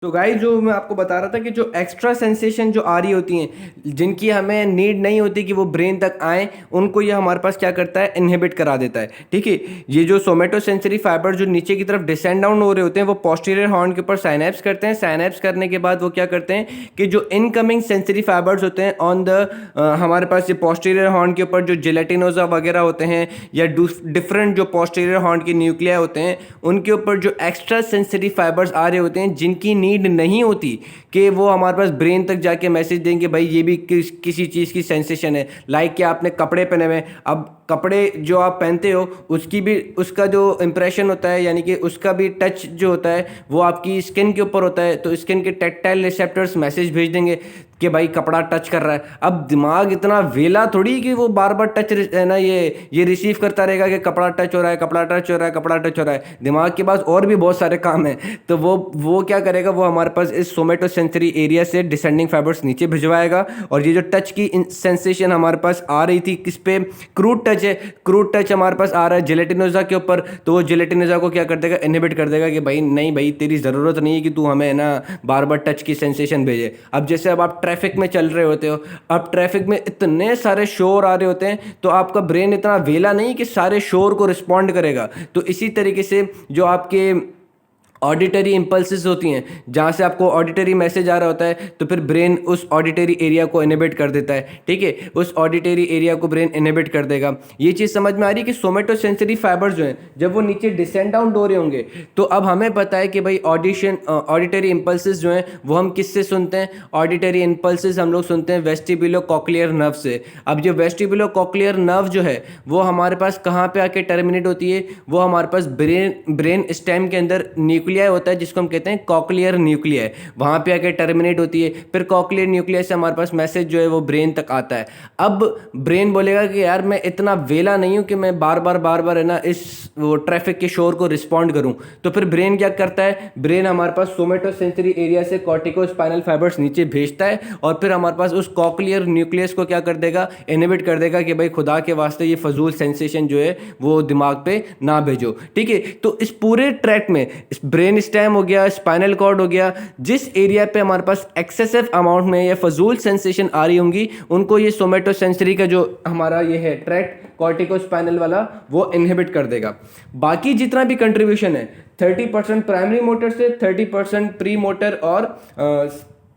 तो गाइस जो मैं आपको बता रहा था कि जो एक्स्ट्रा सेंसेशन जो आ रही होती हैं जिनकी हमें नीड नहीं होती कि वो ब्रेन तक आए, उनको ये हमारे पास क्या करता है, इनहिबिट करा देता है। ठीक है। ये जो सोमेटो सेंसरी फाइबर जो नीचे की तरफ डिसेंड डाउन हो रहे होते हैं वो पोस्टीरियर हॉर्न के ऊपर साइनेप्स करते हैं। साइनेप्स करने के बाद वो क्या करते हैं कि जो इनकमिंग सेंसरी फाइबर्स होते हैं ऑन द हमारे पास ये पोस्टीरियर हॉर्न के ऊपर जो जेलेटिनोजा वगैरह होते हैं या डिफरेंट जो पोस्टीरियर हॉर्न के न्यूक्लिया होते हैं उनके ऊपर जो एक्स्ट्रा सेंसरी फाइबर्स आ रहे होते हैं जिनकी नीड नहीं होती कि वो हमारे पास ब्रेन तक जाके मैसेज देंगे भाई ये भी किसी चीज़ की सेंसेशन है। लाइक कि आपने कपड़े पहने हुए हैं, अब कपड़े जो आप पहनते हो उसकी भी उसका जो इंप्रेशन होता है यानी कि उसका भी टच जो होता है वो आपकी स्किन के ऊपर होता है, तो स्किन के टैक्टाइल रिसेप्टर्स मैसेज भेज देंगे कि भाई कपड़ा टच कर रहा है। अब दिमाग इतना वेला थोड़ी कि वो बार बार टच है ना ये रिसीव करता रहेगा कि कपड़ा टच हो रहा है, कपड़ा टच हो रहा है, कपड़ा टच हो रहा है। दिमाग के पास और भी बहुत सारे काम हैं, तो वो क्या करेगा, वो हमारे पास इस सोमेटो सेंसरी एरिया से डिसेंडिंग फाइबर्स नीचे भिजवाएगा। और ये जो टच की सेंसेशन हमारे पास आ रही थी किस पे, क्रूड टच है, क्रूड टच हमारे पास आ रहा है जेलेटिनोजा के ऊपर, तो वो जेलेटिनोजा को क्या कर देगा, इनहिबिट कर देगा कि भाई नहीं भाई तेरी ज़रूरत नहीं है कि तू हमें ना बार बार टच की सेंसेशन भेजे। अब जैसे अब आप ट्रैफिक में चल रहे होते हो, अब ट्रैफिक में इतने सारे शोर आ रहे होते हैं तो आपका ब्रेन इतना वेला नहीं कि सारे शोर को रिस्पॉन्ड करेगा। तो इसी तरीके से जो आपके ऑडिटरी इम्पल्सेस होती हैं, जहाँ से आपको ऑडिटरी मैसेज आ रहा होता है तो फिर ब्रेन उस ऑडिटरी एरिया को इनहिबिट कर देता है। ठीक है, उस ऑडिटरी एरिया को ब्रेन इनहिबिट कर देगा। ये चीज़ समझ में आ रही है कि सोमेटो सेंसरी फाइबर्स जो हैं जब वो नीचे डिसेंड डाउन हो रहे होंगे तो अब हमें पता है कि भाई ऑडिटरी इम्पल्सेस जो हैं वो हम किससे सुनते हैं, ऑडिटरी इम्पल्सेस हम लोग सुनते हैं वेस्टिबुलो कॉक्लियर नर्व से। अब जो वेस्टिबुलो कॉक्लियर नर्व जो है वो हमारे पास कहाँ पे आके टर्मिनेट होती है, वो हमारे पास ब्रेन स्टेम के अंदर न्यूक्लिया होता है जिसको हम कहते हैं कॉक्लियर न्यूक्लिया, वहाँ पे आके टर्मिनेट होती है। फिर कॉक्लियर न्यूक्लिया से हमारे पास मैसेज जो है वो ब्रेन तक आता है। अब ब्रेन बोलेगा कि यार मैं इतना वेला नहीं हूँ कि मैं बार बार है ना इस वो ट्रैफिक के शोर को रिस्पॉन्ड करूँ। तो फिर ब्रेन क्या करता है, ब्रेन हमारे पास सोमेटो सेंसरी एरिया से कॉर्टिको स्पाइनल फाइबर्स नीचे भेजता है और फिर हमारे पास उस कॉक्लियर न्यूक्लियस को क्या कर देगा, इनहिबिट कर देगा कि भाई खुदा के वास्ते ये फजूल सेंसेशन जो है वो दिमाग पे ना भेजो। ठीक है, तो इस पूरे ट्रैक में ब्रेन स्टेम हो गया, स्पाइनल कॉर्ड हो गया, जिस एरिया पे हमारे पास एक्सेसिव अमाउंट में या फजूल सेंसेशन आ रही होंगी उनको ये सोमेटो सेंसरी का जो हमारा ये है ट्रैक कॉर्टिको स्पाइनल वाला वो इनहिबिट कर देगा। बाकी जितना भी कंट्रीब्यूशन है 30% प्राइमरी मोटर से, 30% प्री मोटर और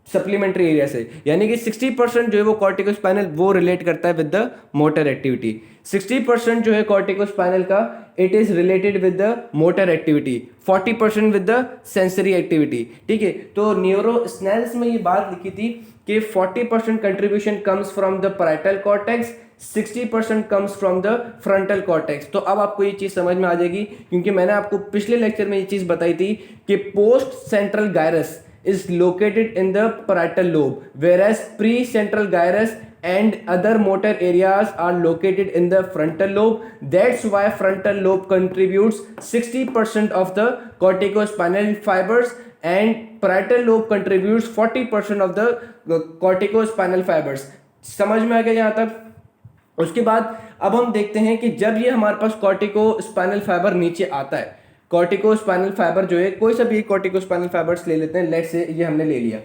सप्लीमेंट्री एरिया से, यानी कि 60% जो है वो कॉर्टिको स्पाइनल वो रिलेट करता है विद द मोटर एक्टिविटी। 60% जो है कॉर्टिको स्पाइनल का it is related with the motor activity, 40% with the sensory activity. ठीक है, तो न्यूरो स्नेल्स में ये बात लिखी थी कि 40% contribution comes from the parietal cortex, 60% comes from the frontal cortex. तो अब आपको ये चीज़ समझ में आ जाएगी क्योंकि मैंने आपको पिछले लेक्चर में ये चीज़ बताई थी कि post central gyrus is located in the parietal lobe, whereas pre-central gyrus and other motor areas are located in the frontal lobe. That's why frontal lobe contributes 60% of the corticospinal fibers and parietal lobe contributes 40% of the corticospinal fibers. समझ में आ गया यहाँ तक? उसके बाद अब हम देखते हैं कि जब ये हमारे पास कॉर्टिकोस्पाइनल फाइबर नीचे आता है, कॉर्टिको स्पाइनल फाइबर जो है कोई सा भी कॉर्टिको स्पाइनल फाइबर्स ले लेते हैं, लेट से ये हमने ले लिया।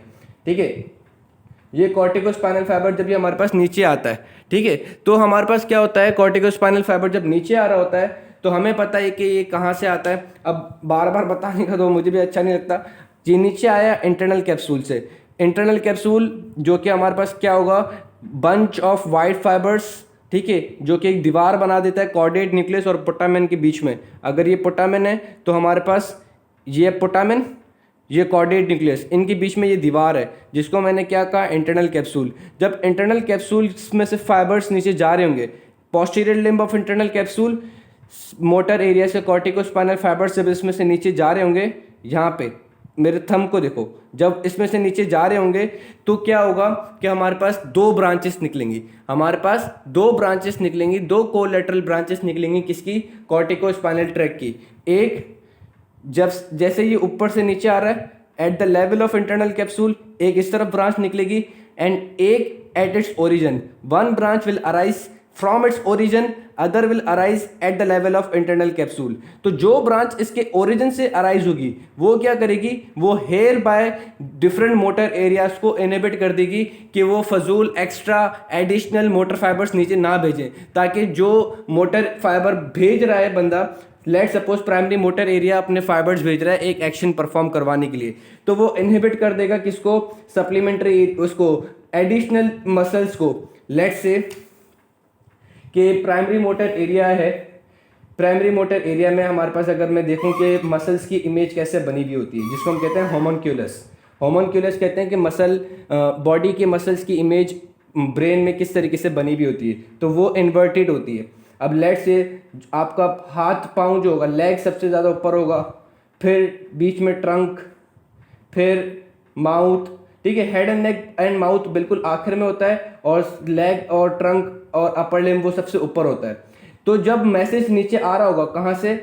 ठीक है, ये कॉर्टिको स्पाइनल फाइबर जब ये हमारे पास नीचे आता है, ठीक है, तो हमारे पास क्या होता है, कॉर्टिको स्पाइनल फाइबर जब नीचे आ रहा होता है तो हमें पता है कि ये कहाँ से आता है। अब बार बार बताने का तो मुझे भी अच्छा नहीं लगता। ये नीचे आया इंटरनल कैप्सूल से, इंटरनल कैप्सूल जो कि हमारे पास क्या होगा, बंच ऑफ वाइट फाइबर्स, ठीक है, जो कि एक दीवार बना देता है कॉर्डेट न्यूक्लियस और पोटामेन के बीच में। अगर ये पोटामेन है तो हमारे पास ये पोटामेन, ये कॉर्डेट न्यूक्लियस, इनके बीच में ये दीवार है जिसको मैंने क्या कहा, इंटरनल कैप्सूल। जब इंटरनल कैप्सूल में से फाइबर्स नीचे जा रहे होंगे, posterior limb of internal capsule motor area से कॉर्टिकोस्पाइनल फाइबर्स जब इसमें से नीचे जा रहे होंगे, यहाँ पे मेरे थंब को देखो, जब इसमें से नीचे जा रहे होंगे तो क्या होगा कि हमारे पास दो ब्रांचेस निकलेंगी, हमारे पास दो ब्रांचेस निकलेंगी, दो कोलैटरल ब्रांचेस निकलेंगी किसकी, कॉर्टिकोस्पाइनल ट्रैक की। एक जब जैसे ये ऊपर से नीचे आ रहा है at the level of internal capsule, एक इस तरफ ब्रांच निकलेगी एंड एक at its origin, one branch will arise from its origin other will arise at the level of internal capsule. तो जो ब्रांच इसके ओरिजिन से अराइज होगी वो क्या करेगी, वो here by different motor areas को इनहिबिट कर देगी कि वो फजूल एक्स्ट्रा एडिशनल मोटर फाइबर्स नीचे ना भेजें, ताकि जो मोटर फाइबर भेज रहा है बंदा, let suppose primary motor area अपने फाइबर्स भेज रहा है एक एक्शन परफॉर्म करवाने के लिए, तो वो इनहिबिट कर देगा किसको, सप्लीमेंट्री उसको एडिशनल मसल्स को। लेट से कि प्राइमरी मोटर एरिया है, प्राइमरी मोटर एरिया में हमारे पास अगर मैं देखूं कि मसल्स की इमेज कैसे बनी हुई होती है, जिसको हम कहते हैं होमोन्क्यूलस। होमोन्क्यूलस कहते हैं कि मसल, बॉडी के मसल्स की इमेज ब्रेन में किस तरीके से बनी हुई होती है, तो वो इन्वर्टेड होती है। अब लेट से आपका हाथ पाँव जो होगा, लेग सबसे ज़्यादा ऊपर होगा, फिर बीच में ट्रंक, फिर माउथ, ठीक है, head and neck and mouth बिल्कुल आखिर में होता है, और लेग और ट्रंक और अपर लिम्ब वो सबसे ऊपर होता है। तो जब मैसेज नीचे आ रहा होगा कहाँ से,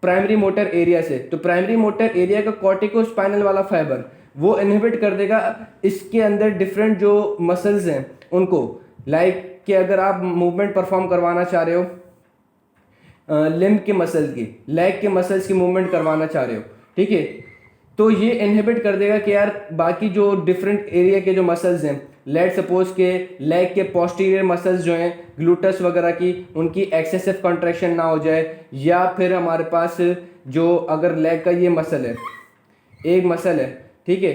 प्राइमरी मोटर एरिया से, तो प्राइमरी मोटर एरिया का कॉर्टिकोस्पाइनल वाला फाइबर वो इनहिबिट कर देगा इसके अंदर डिफरेंट जो मसल्स हैं उनको। लाइक कि अगर आप मूवमेंट परफॉर्म करवाना चाह रहे हो लिम्ब के मसल की, लेग के मसल्स की मूवमेंट करवाना चाह रहे हो, ठीक है, तो ये इनहिबिट कर देगा कि यार बाकी जो डिफरेंट एरिया के जो मसल्स हैं, लेट सपोज के लेग के पोस्टीरियर मसल्स जो हैं ग्लूटस वगैरह की, उनकी एक्सेसिव कॉन्ट्रैक्शन ना हो जाए, या फिर हमारे पास जो अगर लेग का ये मसल है, एक मसल है, ठीक है,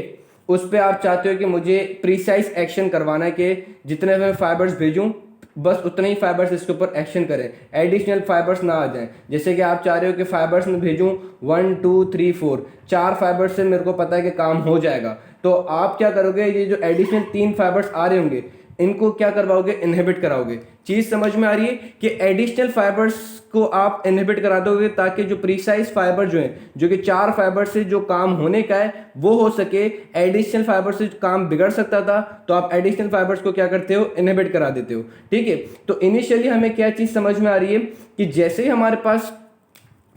उस पर आप चाहते हो कि मुझे प्रीसाइज एक्शन करवाना है कि जितने मैं फाइबर्स भेजूँ बस उतने ही फाइबर्स इसके ऊपर एक्शन करें, एडिशनल फाइबर्स ना आ जाएं। जैसे कि आप चाह रहे हो कि फाइबर्स में भेजूं 1 2 3 4, 4 फाइबर्स से मेरे को पता है कि काम हो जाएगा, तो आप क्या करोगे, ये जो एडिशनल 3 फाइबर्स आ रहे होंगे इनको क्या करवाओगे, इनहिबिट कराओगे। चीज़ समझ में आ रही है कि एडिशनल फाइबर्स को आप इनहिबिट करा दोगे ताकि जो प्रीसाइज फाइबर जो है, जो कि 4 फाइबर से जो काम होने का है वो हो सके। एडिशनल फाइबर से काम बिगड़ सकता था, तो आप एडिशनल फाइबर्स को क्या करते हो, इनहिबिट करा देते हो, ठीक है। तो इनिशियली हमें क्या चीज़ समझ में आ रही है कि जैसे ही हमारे पास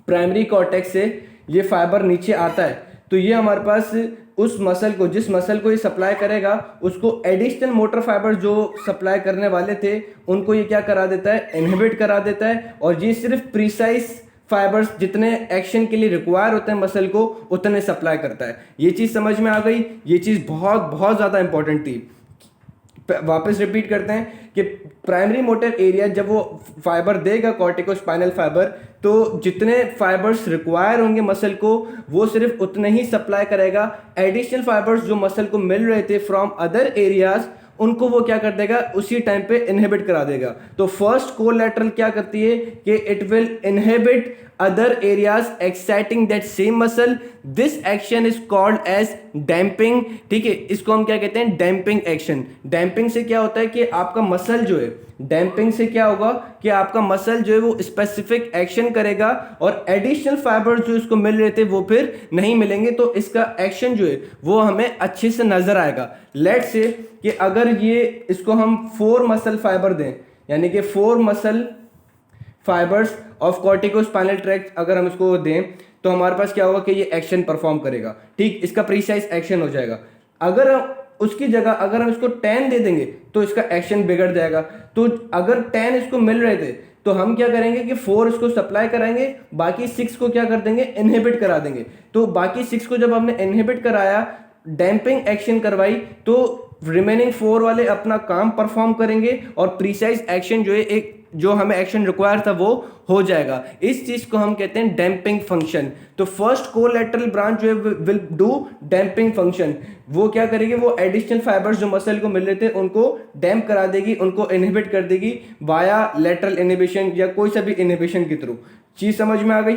प्राइमरी कॉर्टेक्स से ये फाइबर नीचे आता है, तो ये हमारे पास उस मसल को, जिस मसल को ये सप्लाई करेगा, उसको एडिशनल मोटर फाइबर जो सप्लाई करने वाले थे उनको ये क्या करा देता है, इनहिबिट करा देता है, और ये सिर्फ प्रीसाइज फाइबर्स जितने एक्शन के लिए रिक्वायर होते हैं मसल को उतने सप्लाई करता है। ये चीज़ समझ में आ गई, ये चीज़ बहुत बहुत ज़्यादा इंपॉर्टेंट थी। वापस रिपीट करते हैं कि प्राइमरी मोटर एरिया जब वो फाइबर देगा कॉर्टिकोस्पाइनल फाइबर, तो जितने फाइबर्स रिक्वायर होंगे मसल को वो सिर्फ उतने ही सप्लाई करेगा। एडिशनल फाइबर्स जो मसल को मिल रहे थे फ्रॉम अदर एरियाज उनको वो क्या कर देगा, उसी टाइम पे इनहिबिट करा देगा। तो फर्स्ट कोलैटरल क्या करती है कि it will inhibit other areas exciting that same muscle, this action is called as damping, ठीक है, इसको हम क्या कहते हैं, डैम्पिंग एक्शन। डैम्पिंग से क्या होता है कि आपका मसल जो है, डैम्पिंग से क्या होगा कि आपका मसल जो है वो स्पेसिफिक एक्शन करेगा और एडिशनल फाइबर जो इसको मिल रहे थे वो फिर नहीं मिलेंगे, तो इसका एक्शन जो है वो हमें अच्छे से नजर आएगा। लेट से कि अगर ये इसको हम 4 मसल फाइबर दें, यानी कि 4 muscle fibres of corticospinal tract अगर हम इसको दें, तो हमारे पास क्या होगा कि ये एक्शन परफॉर्म करेगा, ठीक, इसका प्रीसाइज एक्शन हो जाएगा। अगर उसकी जगह अगर हम इसको 10 दे देंगे तो इसका एक्शन बिगड़ जाएगा। तो अगर 10 इसको मिल रहे थे तो हम क्या करेंगे कि 4 इसको सप्लाई कराएंगे, बाकी 6 को क्या कर देंगे, इनहिबिट करा देंगे। तो बाकी 6 को जब हमने इनहिबिट कराया, डैम्पिंग एक्शन करवाई, तो रिमेनिंग 4 वाले अपना काम परफॉर्म करेंगे और प्रीसाइज एक्शन जो है, एक जो हमें एक्शन रिक्वायर था वो हो जाएगा। इस चीज को हम कहते हैं डैम्पिंग फंक्शन। तो फर्स्ट कोलैटरल ब्रांच जो है विल डू डैम्पिंग फंक्शन। वो क्या करेगी, वो एडिशनल फाइबर्स जो मसल को मिल रहे थे उनको डैम्प करा देगी, उनको इनहिबिट कर देगी वाया लेटरल इनहिबिशन या कोई सा भी इनहिबिशन के थ्रू। चीज समझ में आ गई।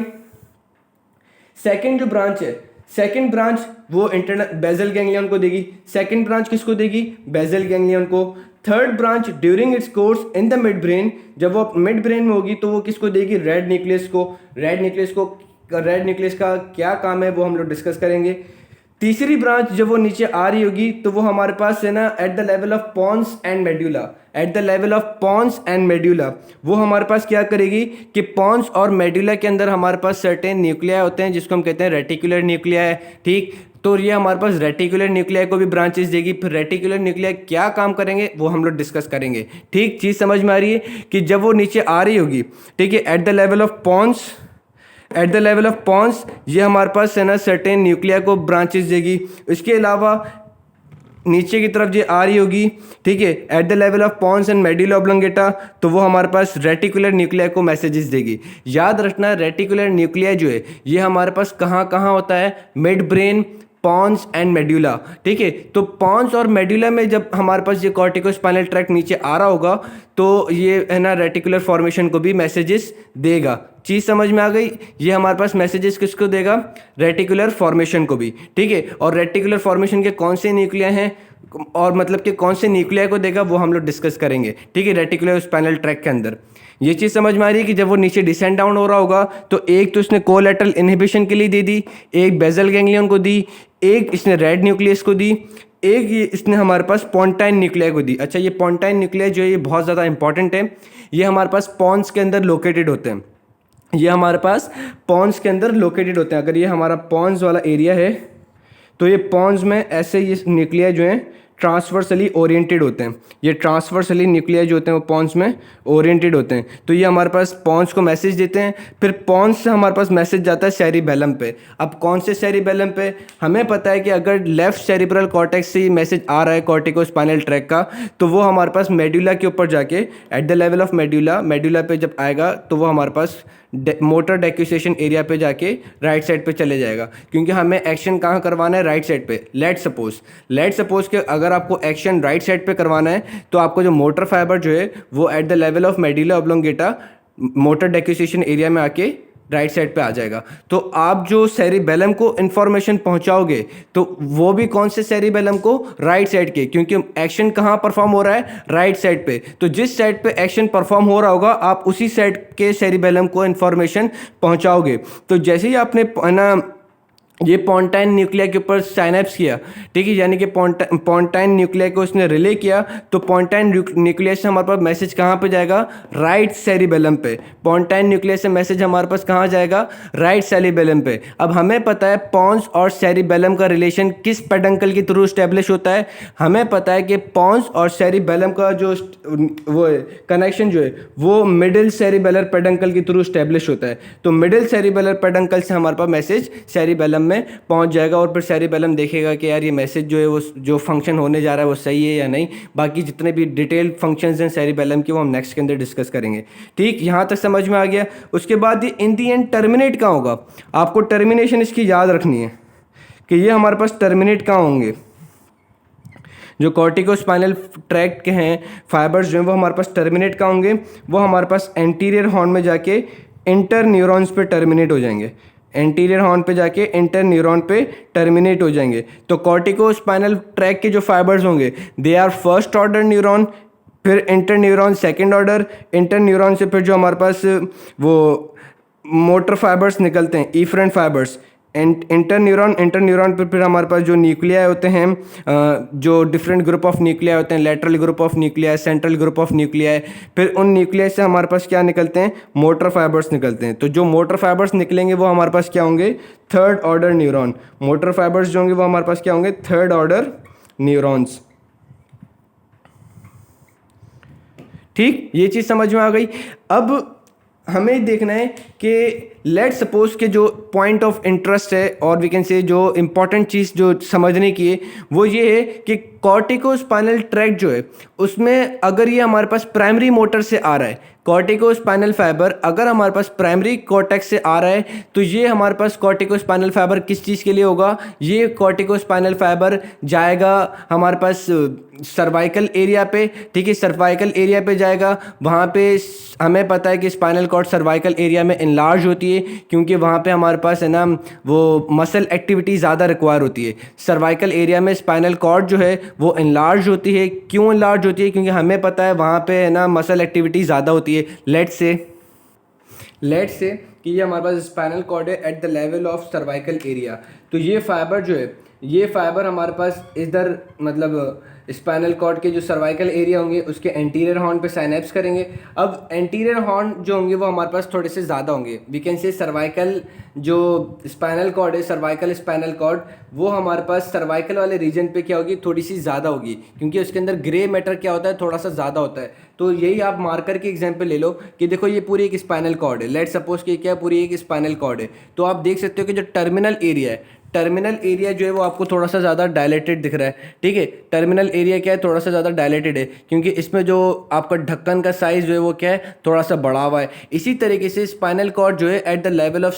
सेकेंड जो ब्रांच है, सेकेंड ब्रांच वो इंटरनल बेजल गैंग्लियन को देगी। सेकेंड ब्रांच किसको देगी, बेजल गैंग्लियन को। Third branch during its course in the mid brain, जब वो मिड ब्रेन में होगी तो वो किसको देगी, रेड न्यूक्लियस को। रेड न्यूक्लियस का क्या काम है वो हम लोग डिस्कस करेंगे। तीसरी ब्रांच जब वो नीचे आ रही होगी तो वो हमारे पास है ना, at the level of pons and medulla, at the level of pons and medulla वो हमारे पास क्या करेगी कि पॉन्स और मेड्यूला के अंदर हमारे पास सर्टेन न्यूक्लिया होते हैं जिसको हम कहते हैं रेटिकुलर न्यूक्लिया है, ठीक। तो ये हमारे पास रेटिकुलर न्यूक्लियाई को भी ब्रांचेस देगी। फिर रेटिकुलर न्यूक्लियाई क्या काम करेंगे वो हम लोग डिस्कस करेंगे। ठीक, चीज़ समझ में आ रही है कि जब वो नीचे आ रही होगी, ठीक है, at the level of pons, at the level of pons ये हमारे पास है ना सर्टेन न्यूक्लिया को ब्रांचेस देगी। इसके अलावा नीचे की तरफ ये आ रही होगी, ठीक है, at the level of pons and medulla oblongata, तो वो हमारे पास रेटिकुलर न्यूक्लिया को मैसेजेस देगी। याद रखना रेटिकुलर न्यूक्लिया जो है ये हमारे पास कहाँ कहाँ होता है, midbrain, pons and medulla, ठीक है। तो पॉन्स और मेडुला में जब हमारे पास ये कॉर्टिकोस्पाइनल ट्रैक्ट नीचे आ रहा होगा तो ये है ना रेटिकुलर फॉर्मेशन को भी मैसेजेस देगा। चीज़ समझ में आ गई, ये हमारे पास मैसेजेस किसको देगा, रेटिकुलर फॉर्मेशन को भी, ठीक है। और रेटिकुलर फॉर्मेशन के कौन से न्यूक्लिया हैं और मतलब कि कौन से न्यूक्लिया को देगा वो हम लोग डिस्कस करेंगे, ठीक है, रेटिकुलर स्पाइनल ट्रैक्ट के अंदर। ये चीज़ समझ में आ रही है कि जब वो नीचे डिसेंड डाउन हो रहा होगा तो एक तो इसने कोलैटरल इनहिबिशन के लिए दे दी, एक बेजल गैंग्लियन को दी, एक इसने रेड न्यूक्लियस को दी, एक ये इसने हमारे पास पोंटाइन न्यूक्लिया को दी। अच्छा, ये पोंटाइन न्यूक्लिया जो है ये बहुत ज़्यादा इंपॉर्टेंट है। ये हमारे पास पॉन्स के अंदर लोकेटेड होते हैं, ये हमारे पास पॉन्स के अंदर लोकेटेड होते हैं। अगर ये हमारा पॉन्स वाला एरिया है तो ये पॉन्स में ऐसे ये न्यूक्लिया जो हैं ट्रांसवर्सली ओरिएंटेड होते हैं। ये ट्रांसवर्सली न्यूक्लिया जो होते हैं वो पॉन्स में ओरिएंटेड होते हैं। तो ये हमारे पास पॉन्स को मैसेज देते हैं, फिर पॉन्स से हमारे पास मैसेज जाता है सेरिबेलम पे। अब कौन से सेरिबेलम पे, हमें पता है कि अगर लेफ्ट सेरिब्रल कॉर्टेक्स से ये मैसेज आ रहा है कॉर्टिकोस्पाइनल ट्रैक्ट का, तो वो हमारे पास मेडुला के ऊपर जाके eight the level of medulla पे जब आएगा तो वो हमारे पास मोटर डेक्यूसेशन एरिया पे जाके राइट साइड पे चले जाएगा, क्योंकि हमें एक्शन कहाँ करवाना है, राइट साइड पे। लेट सपोज कि अगर आपको एक्शन राइट साइड पे करवाना है तो आपको जो मोटर फाइबर जो है वो eight the level of medulla oblongata motor decussation area में आके राइट साइड पे आ जाएगा। तो आप जो सेरिबेलम को इन्फॉर्मेशन पहुंचाओगे तो वो भी कौन से सेरिबेलम को, राइट साइड के, क्योंकि एक्शन कहाँ परफॉर्म हो रहा है, राइट साइड पे। तो जिस साइड पे एक्शन परफॉर्म हो रहा होगा आप उसी साइड के सेरिबेलम को इन्फॉर्मेशन पहुंचाओगे। तो जैसे ही आपने ना ये पोंटाइन न्यूक्लिया के ऊपर साइनेप्स किया, ठीक है, यानी कि पोंटाइन न्यूक्लिया को उसने रिले किया, तो पोंटाइन न्यूक्लिया से हमारे पास मैसेज कहाँ पे जाएगा, राइट सेरिबेलम पे। पोंटाइन न्यूक्लिया से मैसेज हमारे पास कहाँ जाएगा, राइट सेरिबेलम पे। अब हमें पता है पॉन्स और सेरिबेलम का रिलेशन किस पेडंकल के थ्रू स्टैब्लिश होता है। हमें पता है कि पॉन्स और सेरिबेलम का जो वो कनेक्शन जो है वो मिडिल सेरिबेलर पेडंकल के थ्रू स्टैब्लिश होता है। तो मिडिल सेरिबेलर पेडंकल से हमारे पास मैसेज सेरिबेलम में पहुंच जाएगा और फिर सेरिबेलम देखेगा कि यार ये मैसेज जो है वो जो फंक्शन होने जा रहा है वो सही है या नहीं। बाकी जितने भी डिटेल फंक्शंस हैं सेरिबेलम के वो हम नेक्स्ट के अंदर डिस्कस करेंगे। ठीक, यहाँ तक समझ में आ गया। उसके बाद ये इन दी एंड टर्मिनेट कहाँ होगा, आपको टर्मिनेशन इसकी याद रखनी है कि ये हमारे पास टर्मिनेट कहाँ होंगे। जो कॉर्टिकोस्पाइनल ट्रैक्ट के हैं फाइबर्स जो हैं वो हमारे पास टर्मिनेट कहाँ होंगे, वो हमारे पास एंटीरियर हॉर्न में जाके इंटर न्यूरॉन्स पे टर्मिनेट हो जाएंगे। एंटीरियर हॉर्न पे जाके इंटर न्यूरॉन पे टर्मिनेट हो जाएंगे। तो कॉर्टिकोस्पाइनल ट्रैक के जो फाइबर्स होंगे they are first order neuron, फिर interneuron second order, interneuron से फिर जो हमारे पास वो मोटर फाइबर्स निकलते हैं इफरेंट फाइबर्स, इंटर न्यूरॉन पर फिर हमारे पास जो न्यूक्लिया होते हैं जो डिफरेंट ग्रुप ऑफ न्यूक्लिया होते हैं, lateral group of nuclei, central group of nuclei, फिर उन न्यूक्लिया से हमारे पास क्या निकलते हैं, मोटर फाइबर्स निकलते हैं। तो जो मोटर फाइबर्स निकलेंगे वो हमारे पास क्या होंगे, third order neuron. Motor fibres जो होंगे वो हमारे पास क्या होंगे, थर्ड ऑर्डर न्यूरॉन्स। ठीक, ये चीज़ समझ में आ गई। अब हमें देखना है कि लेट सपोज के जो पॉइंट ऑफ इंटरेस्ट है और वी कैन से जो इम्पॉर्टेंट चीज़ जो समझने की है वो ये है कि कॉर्टिकोस्पाइनल ट्रैक्ट जो है उसमें अगर ये हमारे पास प्राइमरी मोटर से आ रहा है, कॉर्टिकोस्पाइनल फाइबर अगर हमारे पास प्राइमरी कॉर्टेक्स से आ रहा है तो ये हमारे पास कॉर्टिकोस्पाइनल फाइबर किस चीज़ के लिए होगा, ये कॉर्टिकोस्पाइनल फाइबर जाएगा हमारे पास सर्वाइकल एरिया पे। ठीक है, सर्वाइकल एरिया पे जाएगा, वहाँ पे हमें पता है कि स्पाइनल कॉर्ड सर्वाइकल एरिया में इनलार्ज होती है क्योंकि वहाँ पे हमारे पास है ना वो मसल एक्टिविटी ज़्यादा रिक्वायर होती है। सर्वाइकल एरिया में स्पाइनल कॉर्ड जो है वो इनलार्ज होती है। क्यों इनलार्ज होती है, क्योंकि हमें पता है वहाँ पे है ना मसल एक्टिविटी ज़्यादा होती है। लेट्स से कि ये हमारे पास स्पाइनल कॉर्ड है at the level of cervical area, तो ये फाइबर जो है ये फाइबर हमारे पास इधर मतलब स्पाइनल कॉर्ड के जो सर्वाइकल एरिया होंगे उसके एंटीरियर हॉर्न पे साइनेप्स करेंगे। अब एंटीरियर हॉर्न जो होंगे वो हमारे पास थोड़े से ज़्यादा होंगे, वी कैन से सर्वाइकल जो स्पाइनल कॉर्ड है, सर्वाइकल स्पाइनल कॉर्ड, वो हमारे पास सर्वाइकल वाले रीजन पे क्या होगी, थोड़ी सी ज़्यादा होगी, क्योंकि उसके अंदर ग्रे मैटर क्या होता है, थोड़ा सा ज़्यादा होता है। तो यही आप मार्कर की एग्जांपल ले लो कि देखो ये पूरी एक स्पाइनल कॉर्ड है, लेट सपोज कि क्या पूरी एक स्पाइनल कॉर्ड है। तो आप देख सकते हो कि जो टर्मिनल एरिया है, टर्मिनल एरिया जो है वो आपको थोड़ा सा ज़्यादा डायलेटेड दिख रहा है, ठीक है। टर्मिनल एरिया क्या है, थोड़ा सा ज़्यादा डायलेटेड है, क्योंकि इसमें जो आपका ढक्कन का साइज जो है वो क्या है, थोड़ा सा बढ़ा हुआ है। इसी तरीके से स्पाइनल कॉर्ड जो है at the level of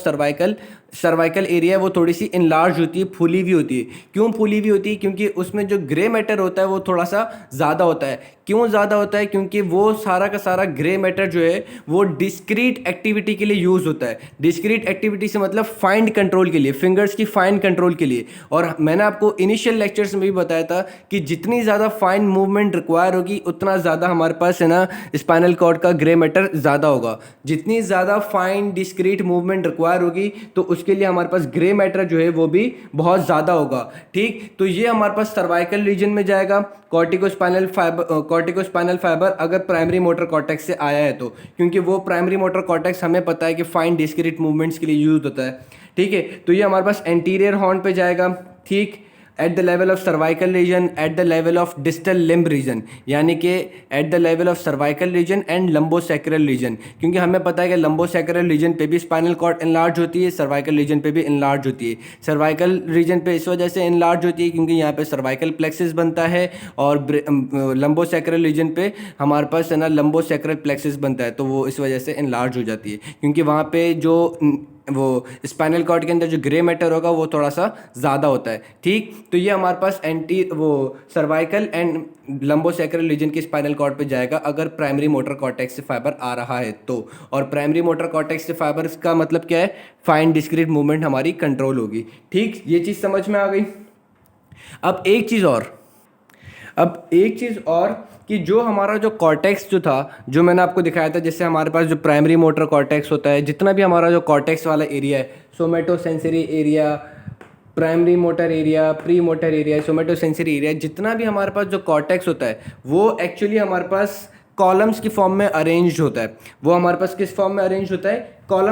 cervical area वो थोड़ी सी इनलार्ज होती है, फूली भी होती है। क्यों फूली भी होती है, क्योंकि उसमें जो ग्रे मैटर होता है वो थोड़ा सा ज़्यादा होता है। क्यों ज़्यादा होता है, क्योंकि वो सारा का सारा ग्रे मैटर जो है वो डिस्क्रीट एक्टिविटी के लिए यूज़ होता है। डिस्क्रीट एक्टिविटी से मतलब फाइन कंट्रोल के लिए, फिंगर्स की फाइन कंट्रोल के लिए। और मैंने आपको इनिशियल लेक्चर्स में भी बताया था कि जितनी ज़्यादा फाइन मूवमेंट रिक्वायर होगी उतना ज़्यादा हमारे पास है ना स्पाइनल कॉर्ड का ग्रे मैटर ज़्यादा होगा। जितनी ज़्यादा फाइन डिस्क्रीट मूवमेंट रिक्वायर होगी तो उसके लिए हमारे पास ग्रे मैटर जो है वो भी बहुत ज़्यादा होगा, ठीक। तो ये हमारे पास सर्वाइकल रीजन में जाएगा। कॉर्टिकोस्पाइनल फाइबर अगर प्राइमरी मोटर कॉर्टेक्स से आया है तो, क्योंकि वो प्राइमरी मोटर कॉर्टेक्स हमें पता है कि फाइन डिस्क्रीट मूवमेंट्स के लिए यूज होता है, ठीक है। तो ये हमारे पास एंटीरियर हॉर्न पे जाएगा, ठीक, at the level of cervical region, at the level of distal limb region, यानी कि at the level of cervical region and lumbosacral region, क्योंकि हमें पता है कि लंबोसैक्रल रीजन पे भी स्पाइनल कॉर्ड इनलार्ज होती है, सर्वाइकल रीजन पे भी इनलार्ज होती है। सर्वाइकल रीजन पे इस वजह से इनलार्ज होती है क्योंकि यहाँ पे सर्वाइकल प्लेक्सिस बनता है, और लंबोसैक्रल रीजन पे हमारे पास है ना लंबोसैक्रल प्लेक्सिस बनता है, तो वो इस वजह से इनलार्ज हो जाती है, क्योंकि वहाँ पे जो वो स्पाइनल कॉर्ड के अंदर जो ग्रे मैटर होगा वो थोड़ा सा ज़्यादा होता है, ठीक। तो ये हमारे पास वो सर्वाइकल एंड लंबोसैक्रल रीजन के स्पाइनल कॉर्ड पे जाएगा अगर प्राइमरी मोटर कॉर्टेक्स से फाइबर आ रहा है तो। और प्राइमरी मोटर कॉर्टेक्स से फाइबर का मतलब क्या है, फाइन डिस्क्रीट मूवमेंट हमारी कंट्रोल होगी, ठीक। ये चीज़ समझ में आ गई। अब एक चीज़ और कि जो हमारा जो कॉर्टेक्स जो था, जो मैंने आपको दिखाया था, जैसे हमारे पास जो प्राइमरी मोटर कॉर्टेक्स होता है, जितना भी हमारा जो कॉर्टेक्स वाला एरिया है, somato sensory area, primary motor area, pre motor area, somato sensory area, जितना भी हमारे पास जो कॉर्टेक्स होता है वो एक्चुअली हमारे पास कॉलम्स की फॉर्म में अरेंज होता है। वो हमारे पास किस फॉर्म में अरेंज होता है, कॉलम